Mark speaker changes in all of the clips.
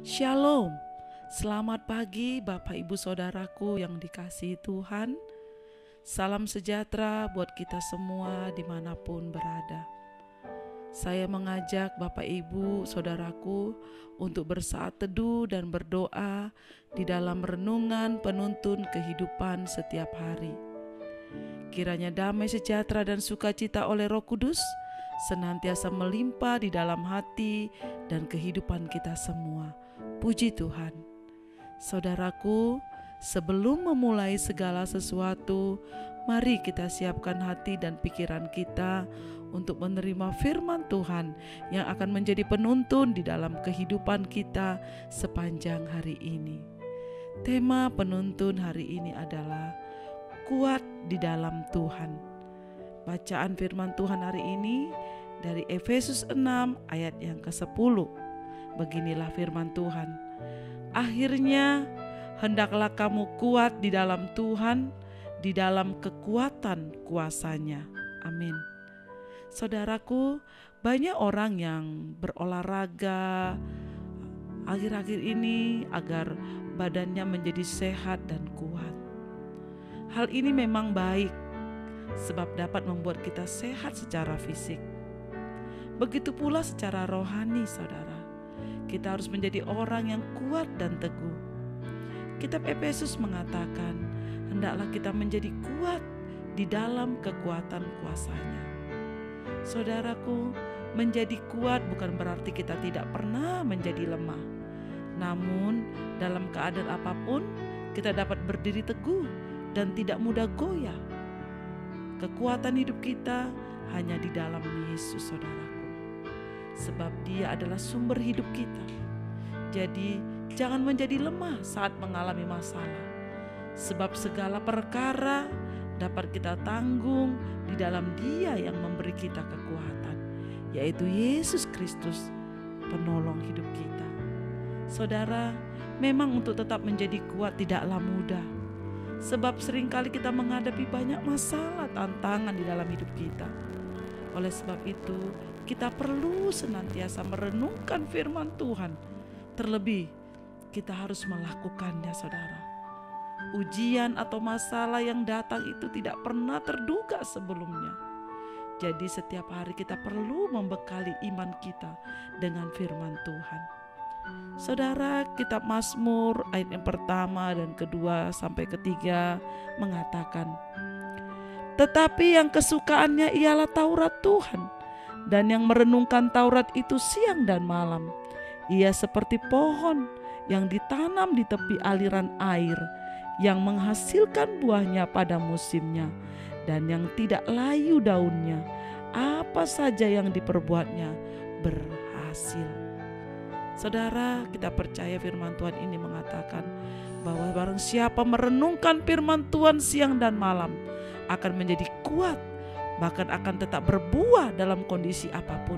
Speaker 1: Shalom, selamat pagi Bapak Ibu Saudaraku yang dikasihi Tuhan. Salam sejahtera buat kita semua dimanapun berada. Saya mengajak Bapak Ibu Saudaraku untuk bersaat teduh dan berdoa di dalam renungan penuntun kehidupan setiap hari. Kiranya damai sejahtera dan sukacita oleh Roh Kudus senantiasa melimpah di dalam hati dan kehidupan kita semua. Puji Tuhan. Saudaraku, sebelum memulai segala sesuatu, mari kita siapkan hati dan pikiran kita untuk menerima firman Tuhan yang akan menjadi penuntun di dalam kehidupan kita sepanjang hari ini. Tema penuntun hari ini adalah kuat di dalam Tuhan. Bacaan firman Tuhan hari ini dari Efesus 6 ayat yang ke-10. Beginilah firman Tuhan. Akhirnya hendaklah kamu kuat di dalam Tuhan, di dalam kekuatan kuasa-Nya. Amin. Saudaraku, banyak orang yang berolahraga akhir-akhir ini agar badannya menjadi sehat dan kuat. Hal ini memang baik sebab dapat membuat kita sehat secara fisik. Begitu pula secara rohani, saudara. Kita harus menjadi orang yang kuat dan teguh. Kitab Efesus mengatakan, hendaklah kita menjadi kuat di dalam kekuatan kuasa-Nya. Saudaraku, menjadi kuat bukan berarti kita tidak pernah menjadi lemah. Namun, dalam keadaan apapun, kita dapat berdiri teguh dan tidak mudah goyah. Kekuatan hidup kita hanya di dalam Yesus, saudaraku. Sebab Dia adalah sumber hidup kita. Jadi jangan menjadi lemah saat mengalami masalah. Sebab segala perkara dapat kita tanggung di dalam Dia yang memberi kita kekuatan, yaitu Yesus Kristus, penolong hidup kita. Saudara, memang untuk tetap menjadi kuat tidaklah mudah. Sebab seringkali kita menghadapi banyak masalah, tantangan di dalam hidup kita. Oleh sebab itu, kita perlu senantiasa merenungkan firman Tuhan. Terlebih, kita harus melakukannya, saudara. Ujian atau masalah yang datang itu tidak pernah terduga sebelumnya. Jadi setiap hari kita perlu membekali iman kita dengan firman Tuhan. Saudara, kitab Mazmur ayat yang pertama dan kedua sampai ketiga mengatakan, tetapi yang kesukaannya ialah Taurat Tuhan, dan yang merenungkan Taurat itu siang dan malam. Ia seperti pohon yang ditanam di tepi aliran air, yang menghasilkan buahnya pada musimnya, dan yang tidak layu daunnya. Apa saja yang diperbuatnya berhasil. Saudara, kita percaya firman Tuhan ini mengatakan bahwa barang siapa merenungkan firman Tuhan siang dan malam akan menjadi kuat, bahkan akan tetap berbuah dalam kondisi apapun.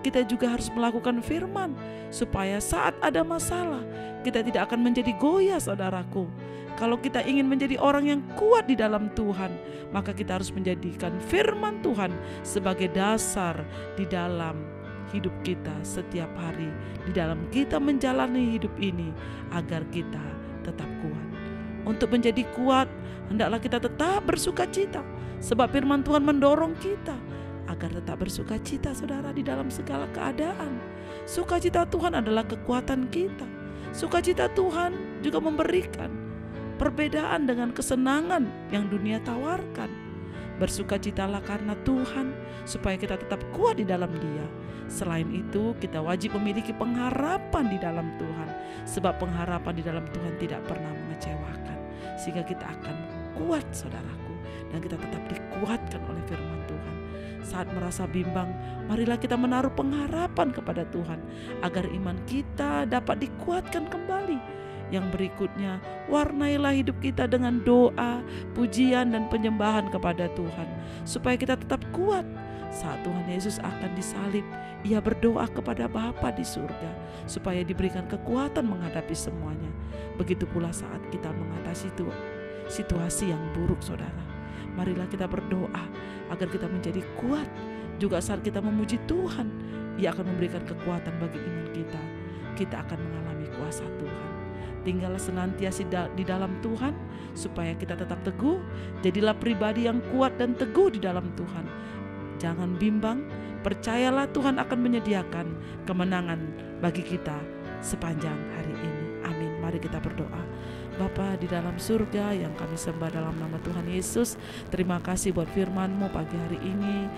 Speaker 1: Kita juga harus melakukan firman supaya saat ada masalah kita tidak akan menjadi goyah, saudaraku. Kalau kita ingin menjadi orang yang kuat di dalam Tuhan, maka kita harus menjadikan firman Tuhan sebagai dasar di dalam hidup kita setiap hari, di dalam kita menjalani hidup ini agar kita tetap kuat. Untuk menjadi kuat, hendaklah kita tetap bersukacita, sebab firman Tuhan mendorong kita agar tetap bersukacita, saudara, di dalam segala keadaan. Sukacita Tuhan adalah kekuatan kita. Sukacita Tuhan juga memberikan perbedaan dengan kesenangan yang dunia tawarkan. Bersukacitalah karena Tuhan, supaya kita tetap kuat di dalam Dia. Selain itu, kita wajib memiliki pengharapan di dalam Tuhan, sebab pengharapan di dalam Tuhan tidak pernah mengecewakan. Sehingga kita akan kuat, saudaraku, dan kita tetap dikuatkan oleh firman Tuhan. Saat merasa bimbang, marilah kita menaruh pengharapan kepada Tuhan agar iman kita dapat dikuatkan kembali. Yang berikutnya, warnailah hidup kita dengan doa, pujian dan penyembahan kepada Tuhan, supaya kita tetap kuat. Saat Tuhan Yesus akan disalib, Ia berdoa kepada Bapa di surga supaya diberikan kekuatan menghadapi semuanya. Begitu pula saat kita mengatasi situasi yang buruk, saudara. Marilah kita berdoa agar kita menjadi kuat. Juga saat kita memuji Tuhan, Ia akan memberikan kekuatan bagi iman kita. kita akan mengalami kuasa Tuhan. Tinggallah senantiasa di dalam Tuhan supaya kita tetap teguh. Jadilah pribadi yang kuat dan teguh di dalam Tuhan. Jangan bimbang, percayalah Tuhan akan menyediakan kemenangan bagi kita sepanjang hari ini. Amin. Mari kita berdoa. Bapa di dalam surga yang kami sembah dalam nama Tuhan Yesus, terima kasih buat firman-Mu pagi hari ini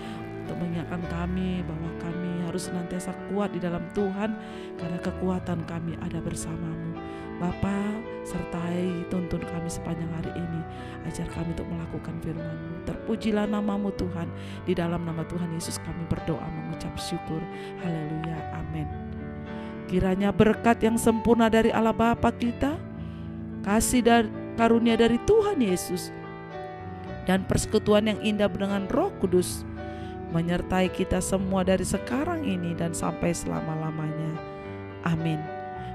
Speaker 1: untuk mengingatkan kami bahwa kami harus senantiasa kuat di dalam Tuhan karena kekuatan kami ada bersama-Mu. Bapa, sertai tuntun kami sepanjang hari ini, ajar kami untuk melakukan firman-Mu. Terpujilah nama-Mu Tuhan. Di dalam nama Tuhan Yesus kami berdoa mengucap syukur. Haleluya, amin. Kiranya berkat yang sempurna dari Allah Bapa kita, kasih dan karunia dari Tuhan Yesus, dan persekutuan yang indah dengan Roh Kudus menyertai kita semua dari sekarang ini dan sampai selama-lamanya. Amin.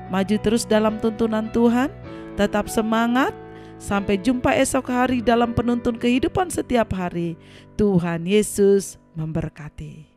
Speaker 1: Maju terus dalam tuntunan Tuhan, tetap semangat. Sampai jumpa esok hari dalam penuntun kehidupan setiap hari. Tuhan Yesus memberkati.